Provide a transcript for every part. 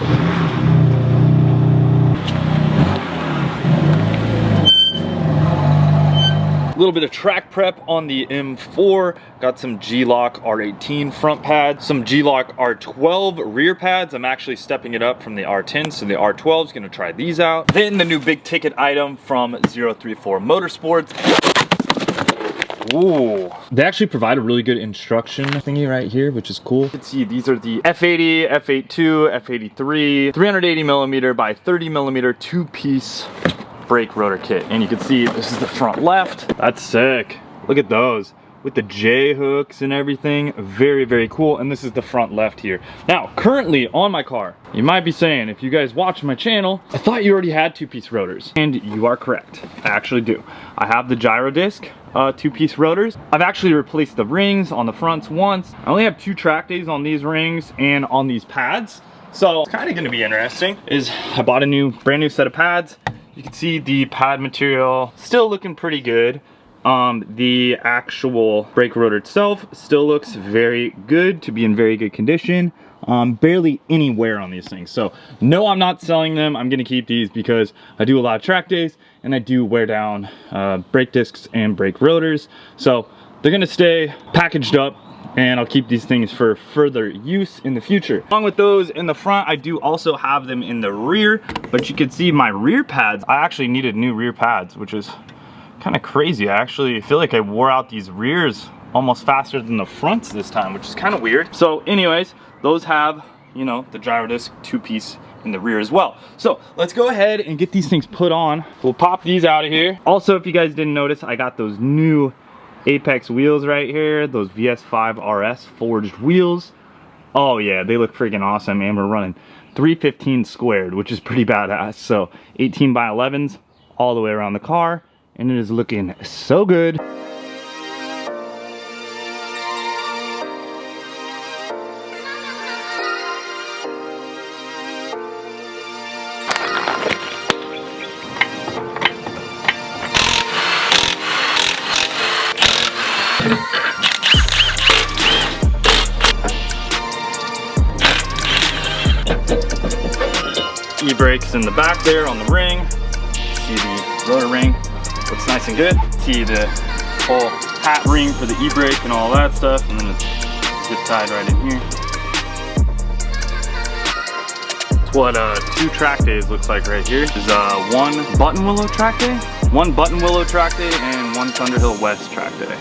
A little bit of track prep on the M4. Got some G-Loc R18 front pads, some G-Loc R12 rear pads. I'm actually stepping it up from the R10, so the R12 is gonna try these out. Then the new big ticket item from 034 Motorsports. Ooh. They actually provide a really good instruction thingy right here, which is cool. You can see these are the F80, F82, F83, 380 millimeter by 30 millimeter two-piece brake rotor kit. And you can see this is the front left. That's sick. Look at those with the J hooks and everything. Very, very cool. And this is the front left here. Now, currently on my car, you might be saying, if you guys watch my channel, I thought you already had two-piece rotors. And you are correct. I actually do. I have the gyro disc two-piece rotors. I've actually replaced the rings on the fronts once. I only have 2 track days on these rings and on these pads. So it's kind of going to be interesting is I bought a brand new set of pads. You can see the pad material still looking pretty good. The actual brake rotor itself still looks very good, to be in very good condition. Barely any wear on these things. So no, I'm not selling them. I'm gonna keep these because I do a lot of track days and I do wear down brake discs and brake rotors. So they're gonna stay packaged up, and I'll keep these things for further use in the future. Along with those in the front, I do also have them in the rear, but you can see my rear pads. I actually needed new rear pads, which is kind of crazy. I actually feel like I wore out these rears almost faster than the fronts this time, which is kind of weird. So anyways, those have, you know, the gyro disc two-piece in the rear as well. So let's go ahead and get these things put on. We'll pop these out of here. Also, if you guys didn't notice, I got those new Apex wheels right here, those VS5 RS forged wheels. Oh yeah, they look freaking awesome, and we're running 315 squared, which is pretty badass. So 18 by 11s all the way around the car, and it is looking so good. E-brakes in the back there on the ring. See the rotor ring, looks nice and good. See the whole hat ring for the e-brake and all that stuff, and then it's zip tied right in here. It's what 2 track days looks like right here. There's 1 Button Willow track day, 1 Button Willow track day, and 1 Thunderhill West track day.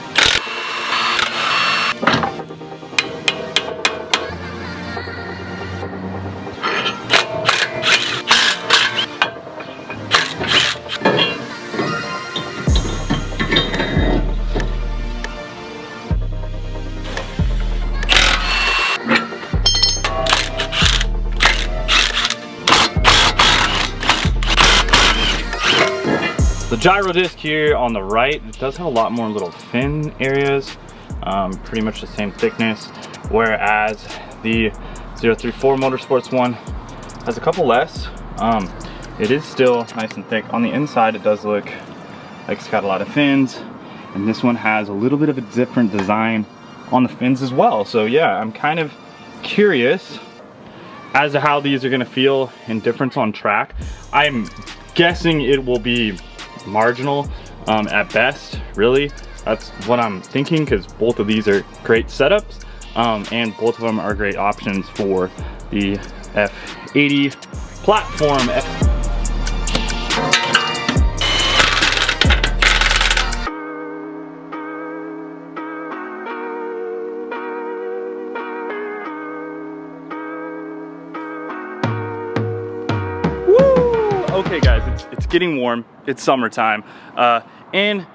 The gyro disc here on the right, it does have a lot more little fin areas, pretty much the same thickness, whereas the 034 Motorsports one has a couple less. It is still nice and thick. On the inside, it does look like it's got a lot of fins, and this one has a little bit of a different design on the fins as well. So yeah, I'm kind of curious as to how these are gonna feel in difference on track. I'm guessing it will be marginal at best, really. That's what I'm thinking, because both of these are great setups, and both of them are great options for the F80 platform. Okay guys, it's getting warm, it's summertime, and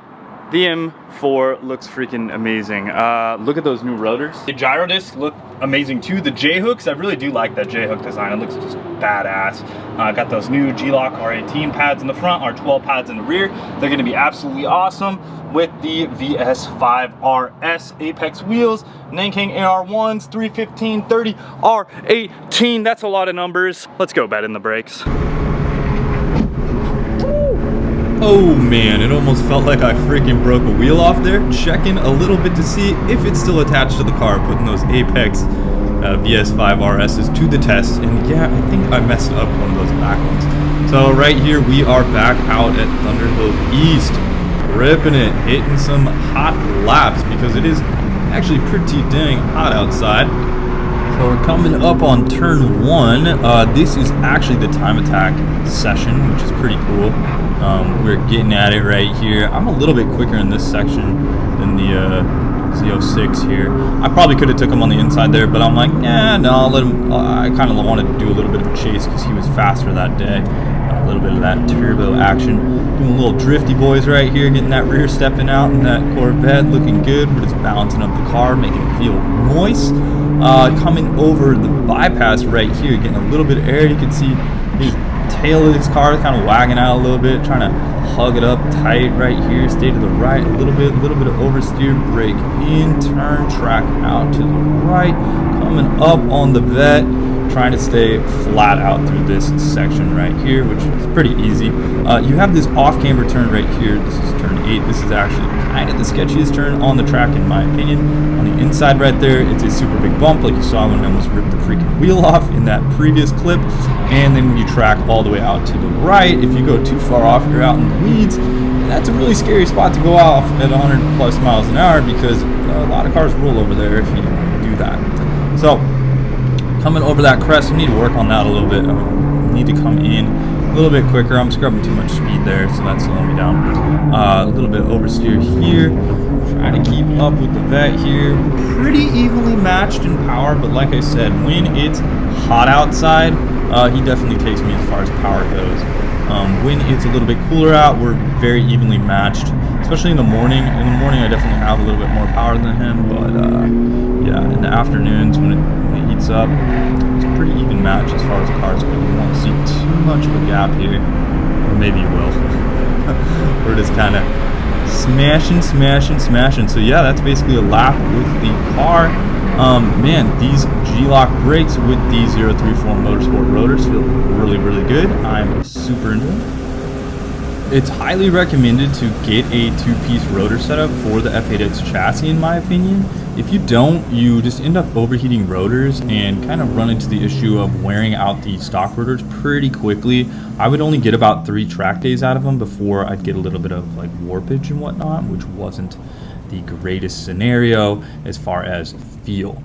the M4 looks freaking amazing. Look at those new rotors. The gyro discs look amazing too. The J-hooks, I really do like that J-hook design. It looks just badass. Got those new G-Loc R18 pads in the front, R12 pads in the rear. They're gonna be absolutely awesome with the VS5 RS Apex wheels, Nanking AR1s, 315, 30, R18. That's a lot of numbers. Let's go bed in the brakes. Oh man, it almost felt like I freaking broke a wheel off there. Checking a little bit to see if it's still attached to the car, putting those Apex VS5 RSs to the test, and yeah, I think I messed up one of those back ones. So right here we are back out at Thunderhill East, ripping it, hitting some hot laps because it is actually pretty dang hot outside. So we're coming up on turn 1. This is actually the time attack session, which is pretty cool. We're getting at it right here. I'm a little bit quicker in this section than the Z06 here. I probably could have took him on the inside there, but I'm like, yeah, no, I'll let him. I kind of wanted to do a little bit of a chase because he was faster that day. A little bit of that turbo action. Doing a little drifty boys right here, getting that rear stepping out in that Corvette, looking good. We're just balancing up the car, making it feel nice. Coming over the bypass right here, getting a little bit of air. You can see his tail of his car kind of wagging out a little bit, trying to hug it up tight right here. Stay to the right a little bit of oversteer, brake in, turn, track out to the right, coming up on the vet, trying to stay flat out through this section right here, which is pretty easy. You have this off-camber turn right here. This is turn 8. This is actually kind of the sketchiest turn on the track in my opinion. On the inside right there, it's a super big bump like you saw when I almost ripped the freaking wheel off in that previous clip. And then when you track all the way out to the right, if you go too far off, you're out in the weeds. And that's a really scary spot to go off at 100 plus miles an hour because a lot of cars roll over there if you do that. So coming over that crest, we need to work on that a little bit. I need to come in a little bit quicker. I'm scrubbing too much speed there, so that's slowing me down. A little bit oversteer here. Trying to keep up with the vet here. Pretty evenly matched in power, but like I said, when it's hot outside, he definitely takes me as far as power goes. When it's a little bit cooler out, we're very evenly matched, especially in the morning. In the morning, I definitely have a little bit more power than him, but yeah, in the afternoons when it heats up, it's a pretty even match as far as cars go. You won't see too much of a gap here, or maybe you will. We're just kind of smashing. So yeah, that's basically a lap with the car. Man, these G-Loc brakes with the 034 Motorsport rotors feel really good. I'm super into it. It's highly recommended to get a 2-piece rotor setup for the F8x chassis in my opinion. If you don't, you just end up overheating rotors and kind of run into the issue of wearing out the stock rotors pretty quickly. I would only get about 3 track days out of them before I'd get a little bit of like warpage and whatnot, which wasn't the greatest scenario as far as feel.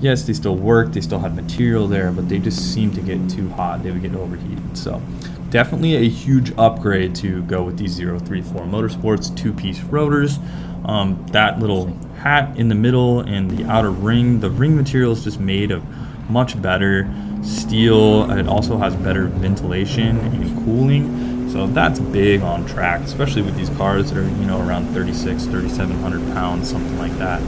Yes, they still work, they still had material there, but they just seemed to get too hot. They would get overheated. So definitely a huge upgrade to go with these 034 Motorsports 2-piece rotors. That little hat in the middle and the outer ring, the ring material is just made of much better steel. It also has better ventilation and cooling, so that's big on track, especially with these cars that are, you know, around 3,700 pounds, something like that.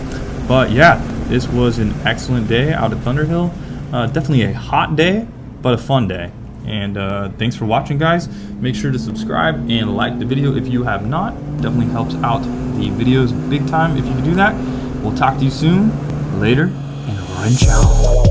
But yeah, this was an excellent day out at Thunderhill. Definitely a hot day, but a fun day. And thanks for watching, guys. Make sure to subscribe and like the video if you have not. Definitely helps out the videos big time if you can do that. We'll talk to you soon. Later, and wrench out.